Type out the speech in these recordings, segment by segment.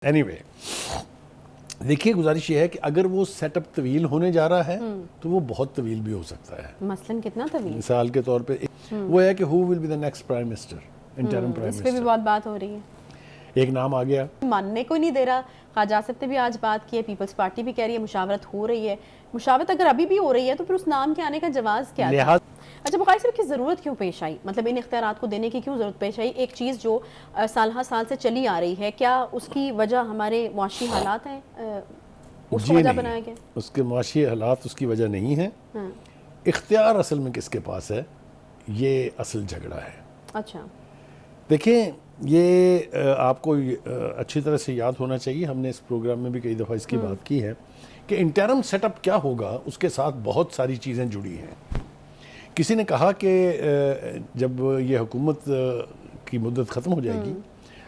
anyway, دیکھیے گزارش یہ ہے کہ اگر وہ سیٹ اپ طویل ہونے جا رہا ہے تو وہ بہت طویل بھی ہو سکتا ہے. مثلاً کتنا طویل؟ مثال کے طور پہ وہ ہے کہ who will be the next prime minister, interim prime اس پہ بھی minister. بہت بات ہو رہی ہے. ایک نام آ گیا, ماننے کو نہیں دے رہا. خواجہ آصف نے بھی آج بات کی ہے, پیپلز پارٹی بھی کہہ رہی ہے مشاورت ہو رہی ہے. مشاورت اگر ابھی بھی ہو رہی ہے تو پھر اس نام کے آنے کا جواز کیا تھا؟ اچھا بخاری صاحب کی ضرورت کیوں پیش آئی؟ مطلب ان اختیارات کو دینے کی کیوں ضرورت پیش آئی؟ ایک چیز جو سالہ سال سے چلی آ رہی ہے, کیا اس کی وجہ ہمارے معاشی حالات ہیں؟ اس کو وجہ بنایا گیا؟ اس کے معاشی حالات اس کی وجہ نہیں ہیں. اختیار اصل میں کس کے پاس ہے, یہ اصل جھگڑا ہے. اچھا دیکھیں, یہ آپ کو اچھی طرح سے یاد ہونا چاہیے, ہم نے اس پروگرام میں بھی کئی دفعہ اس کی بات کی ہے کہ انٹرم سیٹ اپ کیا ہوگا, اس کے ساتھ بہت ساری چیزیں جڑی ہیں. کسی نے کہا کہ جب یہ حکومت کی مدت ختم ہو جائے گی,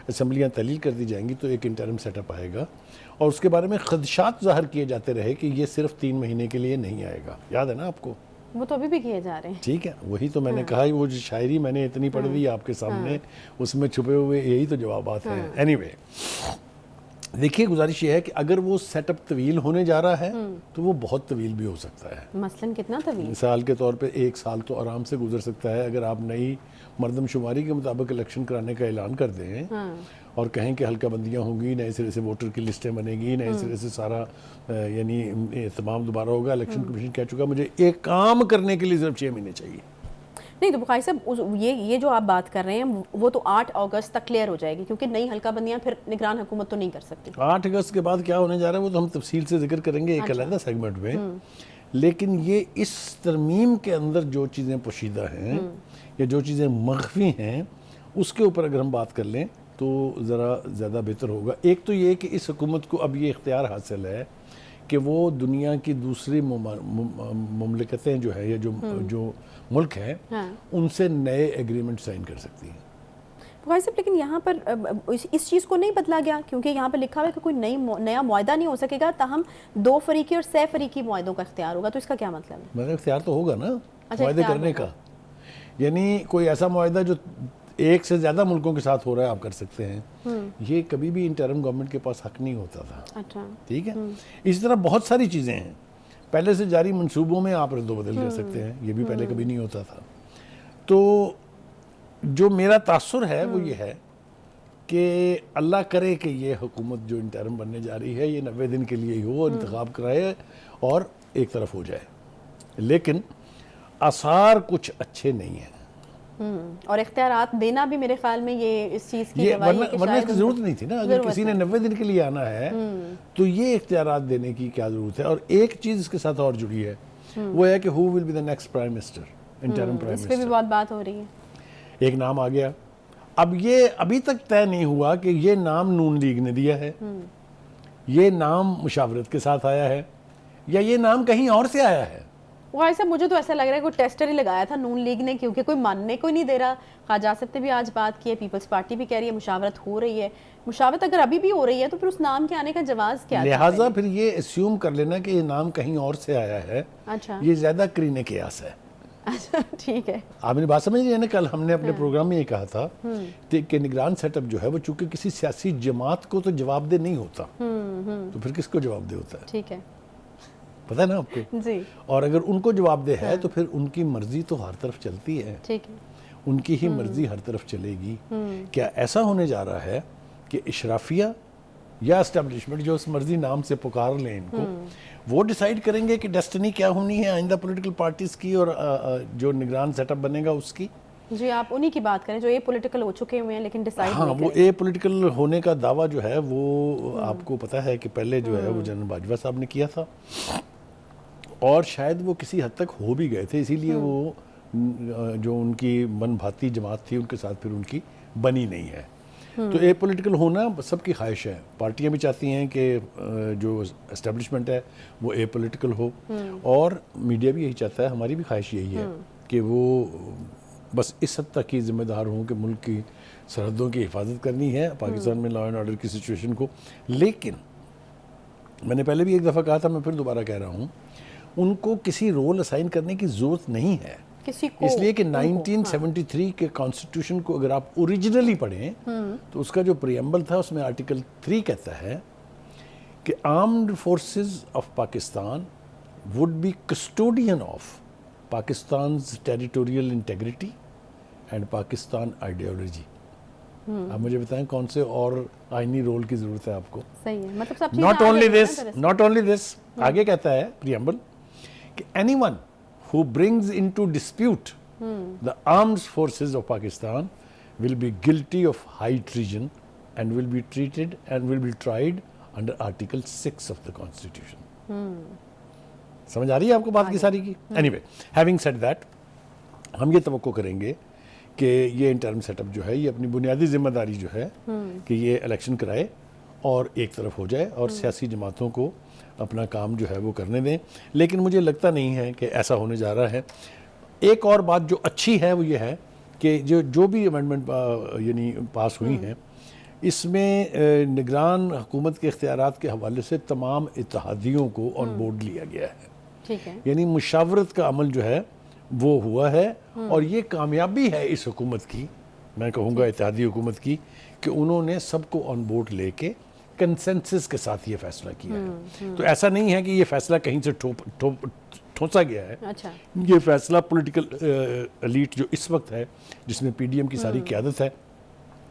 اسمبلیاں تحلیل کر دی جائیں گی, تو ایک انٹرم سیٹ اپ آئے گا, اور اس کے بارے میں خدشات ظاہر کیے جاتے رہے کہ یہ صرف 3 مہینے کے لیے نہیں آئے گا. یاد ہے نا آپ کو؟ وہ تو ابھی بھی کیے جا رہے ہیں. ٹھیک ہے, وہی تو میں نے کہا, وہ جو شاعری میں نے اتنی پڑھ دی آپ کے سامنے, اس میں چھپے ہوئے یہی تو جوابات ہیں. اینی وے, دیکھیے گزارش یہ ہے کہ اگر وہ سیٹ اپ طویل ہونے جا رہا ہے تو وہ بہت طویل بھی ہو سکتا ہے. مثلاً کتنا طویل؟ مثال کے طور پہ 1 سال تو آرام سے گزر سکتا ہے اگر آپ نئی مردم شماری کے مطابق الیکشن کرانے کا اعلان کر دیں اور کہیں کہ حلقہ بندیاں ہوں گی, نئے سرے سے ووٹر کی لسٹیں بنے گی, نئے سرے سے سارا یعنی تمام دوبارہ ہوگا. الیکشن کمیشن کہہ چکا مجھے ایک کام کرنے کے لیے صرف 6 مہینے چاہیے. نہیں تو بخاری صاحب, یہ جو آپ بات کر رہے ہیں وہ تو 8 اگست تک کلیئر ہو جائے گی, کیونکہ نئی حلقہ بندیاں پھر نگران حکومت تو نہیں کر سکتی. 8 اگست کے بعد کیا ہونے جا رہا ہے وہ تو ہم تفصیل سے ذکر کریں گے ایک علیحدہ سیگمنٹ میں. لیکن یہ اس ترمیم کے اندر جو چیزیں پوشیدہ ہیں یا جو چیزیں مخفی ہیں, اس کے اوپر اگر ہم بات کر لیں تو ذرا زیادہ بہتر ہوگا. ایک تو یہ کہ اس حکومت کو اب یہ اختیار حاصل ہے کہ وہ دنیا کی دوسری مملکتیں جو ہے یا جو ملک ہیں ان سے نئے ایگریمنٹ سائن کر سکتی ہیں. بخاری صاحب لیکن یہاں پر اس چیز کو نہیں بدلا گیا, کیونکہ یہاں پر لکھا ہوا ہے کہ کوئی نیا معاہدہ نہیں ہو سکے گا, تاہم 2 فریقی اور 6 فریقی معاہدوں کا اختیار ہوگا. تو اس کا کیا مطلب ہے؟ مگر اختیار تو ہوگا نا معاہدے کرنے کا. یعنی کوئی ایسا معاہدہ جو 1 سے زیادہ ملکوں کے ساتھ ہو رہا ہے آپ کر سکتے ہیں. یہ کبھی بھی انٹرم گورنمنٹ کے پاس حق نہیں ہوتا تھا. ٹھیک ہے, اسی طرح بہت ساری چیزیں ہیں. پہلے سے جاری منصوبوں میں آپ رد و بدل کر سکتے ہیں, یہ بھی پہلے کبھی نہیں ہوتا تھا. تو جو میرا تاثر ہے وہ یہ ہے کہ اللہ کرے کہ یہ حکومت جو انٹرم بننے جا رہی ہے یہ 90 دن کے لیے ہی ہو, انتخاب کرائے اور ایک طرف ہو جائے. لیکن آثار کچھ اچھے نہیں ہیں. اور اختیارات دینا بھی میرے خیال میں یہ اس چیز کی گواہی ہے کہ ورنہ اس کی ضرورت نہیں تھی نا. اگر کسی نے 90 دن کے لیے آنا ہے تو یہ اختیارات دینے کی کیا ضرورت ہے. اور ایک چیز اس کے ساتھ اور جڑی ہے, وہ ہے کہ who will be the next prime minister, interim prime minister. اس پہ بھی بہت بات ہو رہی ہے. ایک نام آ گیا. اب یہ ابھی تک طے نہیں ہوا کہ یہ نام نون لیگ نے دیا ہے, یہ نام مشاورت کے ساتھ آیا ہے, یا یہ نام کہیں اور سے آیا ہے. بخاری صاحب مجھے تو ایسا لگ رہا ہے کوئی ٹیسٹر ہی لگایا تھا نون لیگ نے, کیونکہ کوئی ماننے کو نہیں دے رہا. خواجہ آصف نے بھی آج بات کی ہے, پیپلز پارٹی بھی کہہ رہی ہے مشاورت ہو رہی ہے. مشاورت اگر ابھی بھی ہو رہی ہے تو پھر اس نام کے آنے کا جواز کیا ہے؟ لہٰذا پھر یہ اسیوم کر لینا کہ یہ نام کہیں اور سے آیا ہے, یہ زیادہ قرین قیاس ہے. اچھا ٹھیک ہے. آپ نے بات سمجھ لی نا, کل ہم نے اپنے پروگرام میں یہ کہا تھا کہ نگران سیٹ اپ جو ہے وہ چونکہ کسی سیاسی جماعت کو تو جواب دہ نہیں ہوتا, تو پھر کس کو جواب دہ ہوتا ہے؟ ٹھیک ہے, پتہ ہے نا آپ کو. جی. اور اگر ان کو جواب دہ ہے تو پھر ان کی مرضی تو ہر طرف چلتی ہے. ٹھیک ہے, ان کی ہی مرضی ہر طرف چلے گی. کیا ایسا ہونے جا رہا ہے کہ اشرافیہ یا اسٹیبلشمنٹ جو اس مرضی نام سے پکار لیں ان کو, وہ ڈیسائیڈ کریں گے کہ ڈیسٹنی کیا ہونی ہے آئندہ پولیٹیکل پارٹیز کی اور جو نگران سیٹ اپ بنے گا اس کی؟ جی آپ انہی کی بات کریں جو اے پولیٹیکل ہو چکے ہوئے ہیں لیکن ڈیسائیڈ نہیں کریں. وہ اے پولیٹیکل ہونے کا دعویٰ جو ہے وہ آپ کو پتہ ہے کہ پہلے جو ہے وہ جنرل باجوہ صاحب نے کیا تھا, اور شاید وہ کسی حد تک ہو بھی گئے تھے, اسی لیے وہ جو ان کی من بھاتی جماعت تھی ان کے ساتھ پھر ان کی بنی نہیں ہے. تو اے پولیٹیکل ہونا سب کی خواہش ہے. پارٹیاں بھی چاہتی ہیں کہ جو اسٹیبلشمنٹ ہے وہ اے پولیٹیکل ہو, اور میڈیا بھی یہی چاہتا ہے, ہماری بھی خواہش یہی ہے کہ وہ بس اس حد تک ہی ذمہ دار ہوں کہ ملک کی سرحدوں کی حفاظت کرنی ہے, پاکستان میں لا اینڈ آرڈر کی سچویشن کو. لیکن میں نے پہلے بھی ایک دفعہ کہا تھا, میں پھر دوبارہ کہہ رہا ہوں, ان کو کسی رول اسائن کرنے کی ضرورت نہیں ہے. کسی کو اس لیے کہ 1973 کے کانسٹیٹیوشن کو اگر آپ اوریجنلی پڑھیں تو اس کا جو پریمبل تھا اس میں آرٹیکل 3 کہتا ہے کہ armed forces of Pakistan would be custodian of Pakistan's territorial integrity and Pakistan ideology. آپ مجھے بتائیں کون سے اور آئینی رول کی ضرورت ہے آپ کو؟ صحیح ہے، مطلب سب not only this آگے کہتا ہے preamble کہ anyone who brings into dispute the armed forces of Pakistan will be guilty of high treason and will be treated and will be tried under Article 6 of the Constitution. سمجھ آ رہی ہے آپ کو بات کی ساری کی؟ Any way having said that ہم یہ توقع کریں گے کہ یہ انٹرم سیٹ اپ جو ہے یہ اپنی بنیادی ذمہ داری جو ہے کہ یہ الیکشن کرائے اور ایک طرف ہو جائے اور سیاسی جماعتوں کو اپنا کام جو ہے وہ کرنے دیں، لیکن مجھے لگتا نہیں ہے کہ ایسا ہونے جا رہا ہے. ایک اور بات جو اچھی ہے وہ یہ ہے کہ جو بھی امینڈمنٹ یعنی پاس ہوئی ہیں اس میں نگران حکومت کے اختیارات کے حوالے سے تمام اتحادیوں کو آن بورڈ لیا گیا ہے. ٹھیک ہے، یعنی مشاورت کا عمل جو ہے وہ ہوا ہے اور یہ کامیابی ہے اس حکومت کی، میں کہوں گا اتحادی حکومت کی، کہ انہوں نے سب کو آن بورڈ لے کے کنسنسس کے ساتھ یہ فیصلہ کیا ہے. تو ایسا نہیں ہے کہ یہ فیصلہ کہیں سے ٹھونسا گیا ہے. اچھا، یہ فیصلہ پولیٹیکل ایلیٹ جو اس وقت ہے جس میں پی ڈی ایم کی ساری قیادت ہے،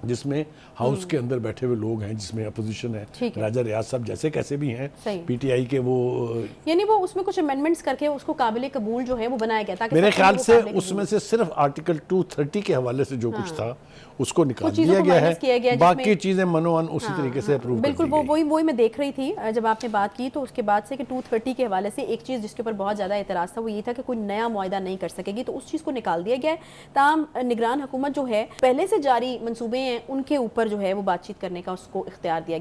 جس میں ہاؤس کے اندر بیٹھے ہوئے لوگ ہیں، جس میں اپوزیشن ہے، راجہ ریاض صاحب جیسے کیسے بھی ہیں، پی ٹی آئی کے وہ یعنی وہ اس میں کچھ امینڈمنٹس کر کے اس کو قابل قبول جو ہے وہ بنایا گیا تھا. میرے خیال سے اس میں سے صرف آرٹیکل 230 کے حوالے سے جو کچھ تھا اس کو نکال دیا گیا ہے، باقی چیزیں منوان اسی طریقے سے اپروو کر دی گئی. بالکل وہی میں دیکھ رہی تھی جب آپ نے بات کی تو اس کے بعد سے کہ 230 کے حوالے سے ایک چیز جس کے اوپر بہت زیادہ اعتراض تھا وہ یہ تھا کہ کوئی نیا معاہدہ نہیں کر سکے گی، تو اس چیز کو نکال دیا گیا ہے. تاہم نگران حکومت جو ہے پہلے سے جاری منصوبے ہیں ان کے اوپر جو ہے وہ بات چیت کرنے کا اس کو اختیار دیا گیا.